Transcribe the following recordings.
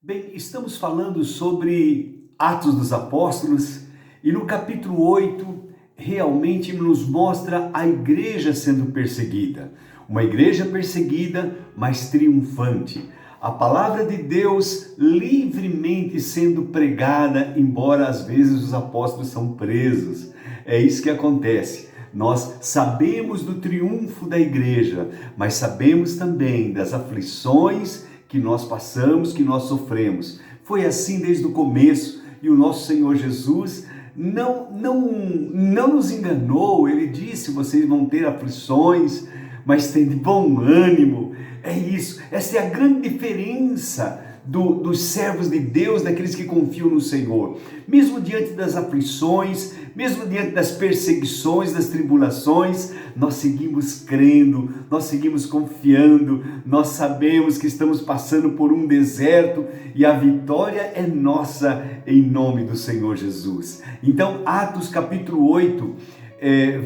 Bem, estamos falando sobre Atos dos Apóstolos e no capítulo 8 realmente nos mostra a igreja sendo perseguida. Uma igreja perseguida, mas triunfante. A palavra de Deus livremente sendo pregada, embora às vezes os apóstolos são presos. É isso que acontece. Nós sabemos do triunfo da igreja, mas sabemos também das aflições que nós passamos, que nós sofremos. Foi assim desde o começo e o nosso Senhor Jesus não nos enganou. Ele disse: vocês vão ter aflições, mas tem de bom ânimo. É isso, essa é a grande diferença dos servos de Deus, daqueles que confiam no Senhor. Mesmo diante das aflições, mesmo diante das perseguições, das tribulações, nós seguimos crendo, nós seguimos confiando, nós sabemos que estamos passando por um deserto e a vitória é nossa em nome do Senhor Jesus. Então, Atos capítulo 8,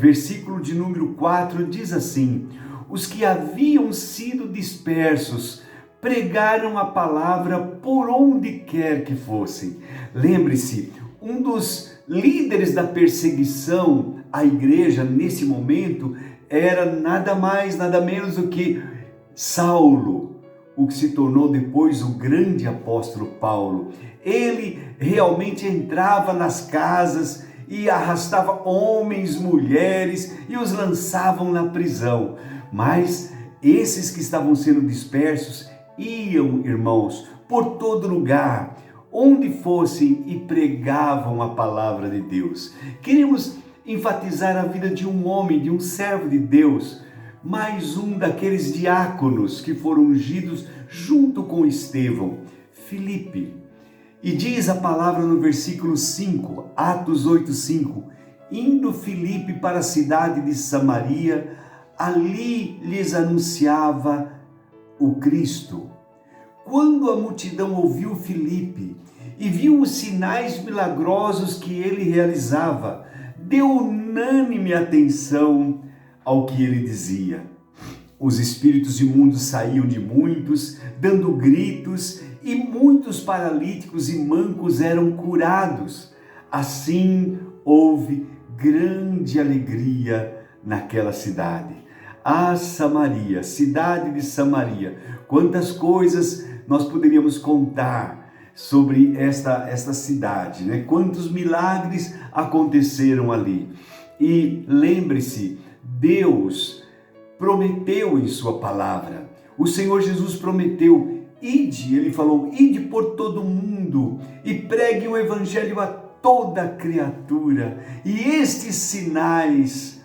versículo de número 4, diz assim: os que haviam sido dispersos pregaram a palavra por onde quer que fossem. Lembre-se, um dos líderes da perseguição à igreja nesse momento era nada mais, nada menos do que Saulo, o que se tornou depois o grande apóstolo Paulo. Ele realmente entrava nas casas e arrastava homens, mulheres e os lançavam na prisão. Mas esses que estavam sendo dispersos iam, irmãos, por todo lugar, onde fossem, e pregavam a palavra de Deus. Queremos enfatizar a vida de um homem, de um servo de Deus, mais um daqueles diáconos que foram ungidos junto com Estevão, Filipe. E diz a palavra no versículo 5, Atos 8:5, indo Filipe para a cidade de Samaria, ali lhes anunciava o Cristo. Quando a multidão ouviu Filipe e viu os sinais milagrosos que ele realizava, deu unânime atenção ao que ele dizia. Os espíritos imundos saíam de muitos, dando gritos, e muitos paralíticos e mancos eram curados. Assim houve grande alegria naquela cidade. Ah, Samaria, cidade de Samaria, quantas coisas nós poderíamos contar sobre esta cidade, né? Quantos milagres aconteceram ali. E lembre-se, Deus prometeu em sua palavra, o Senhor Jesus prometeu: ide, ele falou, ide por todo mundo e pregue o evangelho a toda criatura, e estes sinais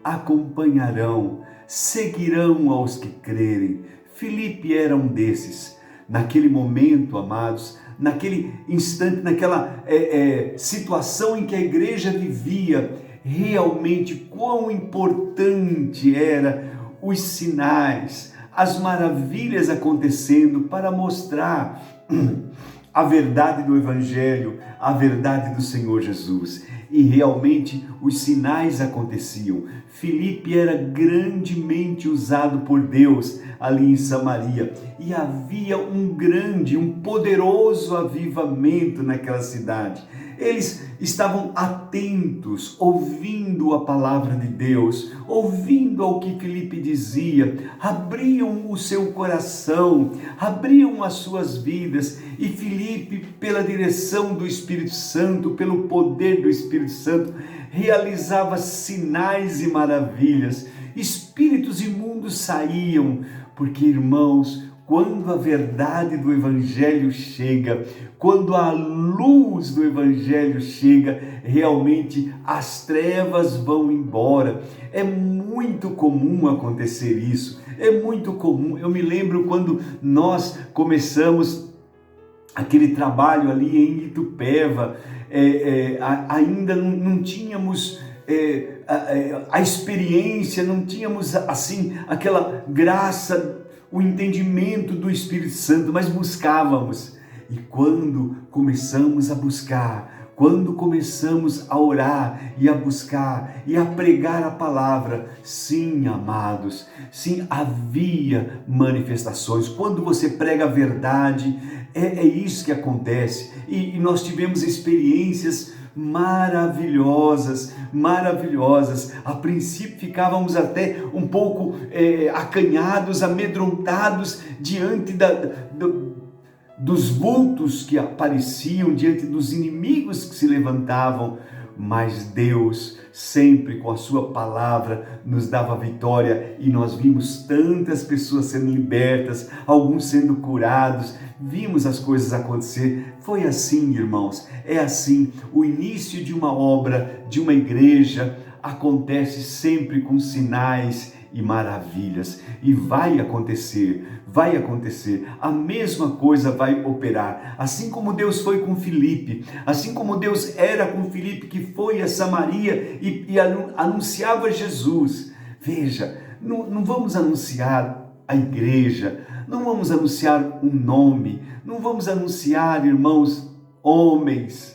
acompanharão, seguirão aos que crerem. Filipe era um desses. Naquele momento, amados, naquele instante, naquela situação em que a igreja vivia, realmente quão importante era os sinais, as maravilhas acontecendo para mostrar a verdade do Evangelho, a verdade do Senhor Jesus. E realmente os sinais aconteciam. Filipe era grandemente usado por Deus ali em Samaria. E havia um poderoso avivamento naquela cidade. Eles estavam atentos, ouvindo a palavra de Deus, ouvindo ao que Filipe dizia, abriam o seu coração, abriam as suas vidas, e Filipe, pela direção do Espírito Santo, pelo poder do Espírito Santo, realizava sinais e maravilhas. Espíritos imundos saíam, porque, irmãos, quando a verdade do Evangelho chega, quando a luz do Evangelho chega, realmente as trevas vão embora. É muito comum acontecer isso, é muito comum. Eu me lembro quando nós começamos aquele trabalho ali em Itupeva, ainda não tínhamos a experiência, não tínhamos assim aquela graça, o entendimento do Espírito Santo, mas buscávamos. E quando começamos a buscar, quando começamos a orar e a buscar e a pregar a palavra, sim, amados, sim, havia manifestações. Quando você prega a verdade, É isso que acontece. E nós tivemos experiências maravilhosas, maravilhosas. A princípio ficávamos até um pouco acanhados, amedrontados diante dos vultos que apareciam, diante dos inimigos que se levantavam, mas Deus sempre com a sua palavra nos dava vitória e nós vimos tantas pessoas sendo libertas, alguns sendo curados, vimos as coisas acontecer. Foi assim, irmãos, é assim. O início de uma obra, de uma igreja, acontece sempre com sinais e maravilhas, e vai acontecer, a mesma coisa vai operar, assim como Deus foi com Filipe, assim como Deus era com Filipe, que foi a Samaria e anunciava Jesus. Veja, não vamos anunciar a igreja, não vamos anunciar um nome, não vamos anunciar, irmãos, homens,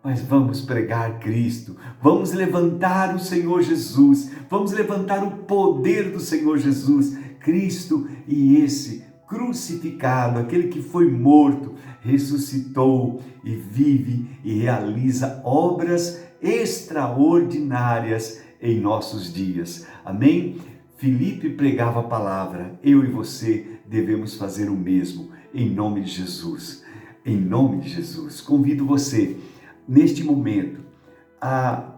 mas vamos pregar Cristo, vamos levantar o Senhor Jesus, vamos levantar o poder do Senhor Jesus, Cristo, e esse crucificado, aquele que foi morto, ressuscitou e vive e realiza obras extraordinárias em nossos dias. Amém? Filipe pregava a palavra, eu e você devemos fazer o mesmo, em nome de Jesus. Em nome de Jesus, convido você neste momento a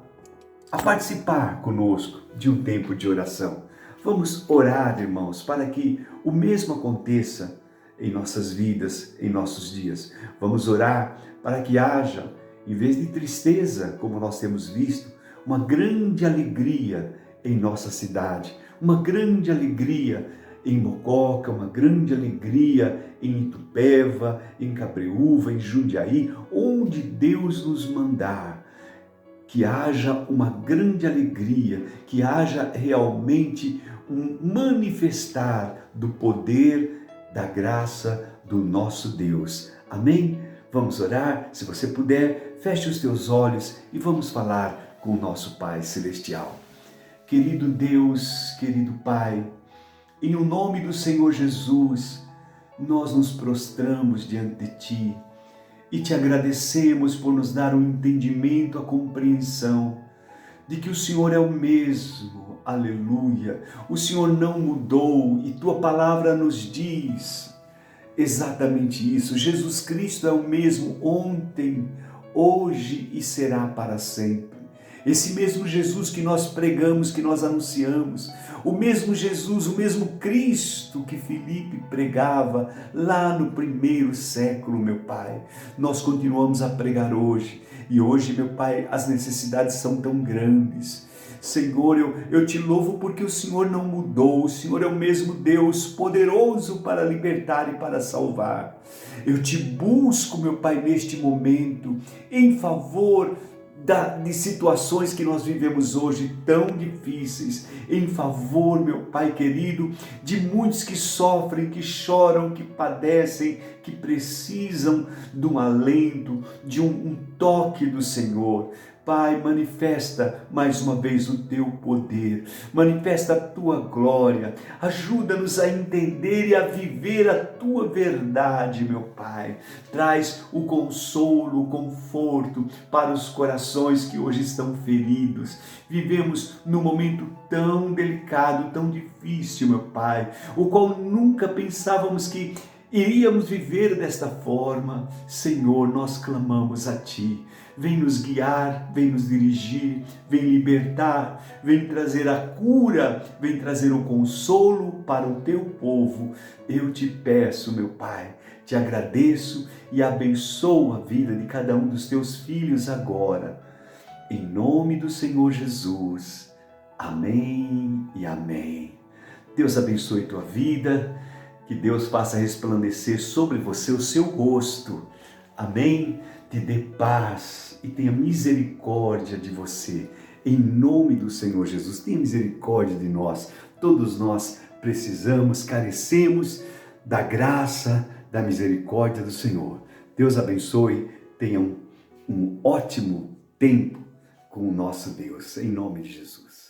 participar conosco de um tempo de oração. Vamos orar, irmãos, para que o mesmo aconteça em nossas vidas, em nossos dias. Vamos orar para que haja, em vez de tristeza, como nós temos visto, uma grande alegria em nossa cidade, uma grande alegria em Mococa, uma grande alegria em Itupeva, em Cabreúva, em Jundiaí, onde Deus nos mandar, que haja uma grande alegria, que haja realmente um manifestar do poder, da graça do nosso Deus. Amém? Vamos orar? Se você puder, feche os teus olhos e vamos falar com o nosso Pai Celestial. Querido Deus, querido Pai, em o nome do Senhor Jesus, nós nos prostramos diante de Ti e Te agradecemos por nos dar o entendimento, a compreensão de que o Senhor é o mesmo, aleluia. O Senhor não mudou e Tua palavra nos diz exatamente isso. Jesus Cristo é o mesmo ontem, hoje e será para sempre. Esse mesmo Jesus que nós pregamos, que nós anunciamos, o mesmo Jesus, o mesmo Cristo que Filipe pregava lá no primeiro século, meu Pai, nós continuamos a pregar hoje. E hoje, meu Pai, as necessidades são tão grandes. Senhor, eu Te louvo porque o Senhor não mudou, o Senhor é o mesmo Deus, poderoso para libertar e para salvar. Eu Te busco, meu Pai, neste momento, em favor de situações que nós vivemos hoje tão difíceis, em favor, meu Pai querido, de muitos que sofrem, que choram, que padecem, que precisam de um alento, de um toque do Senhor. Pai, manifesta mais uma vez o Teu poder, manifesta a Tua glória, ajuda-nos a entender e a viver a Tua verdade, meu Pai. Traz o consolo, o conforto para os corações que hoje estão feridos. Vivemos num momento tão delicado, tão difícil, meu Pai, o qual nunca pensávamos que iríamos viver desta forma. Senhor, nós clamamos a Ti. Vem nos guiar, vem nos dirigir, vem libertar, vem trazer a cura, vem trazer o consolo para o Teu povo. Eu Te peço, meu Pai, Te agradeço e abençoo a vida de cada um dos Teus filhos agora. Em nome do Senhor Jesus. Amém e amém. Deus abençoe tua vida. Que Deus faça resplandecer sobre você o seu rosto. Amém? Te dê paz e tenha misericórdia de você. Em nome do Senhor Jesus, tenha misericórdia de nós. Todos nós precisamos, carecemos da graça, da misericórdia do Senhor. Deus abençoe. Tenham um ótimo tempo com o nosso Deus. Em nome de Jesus.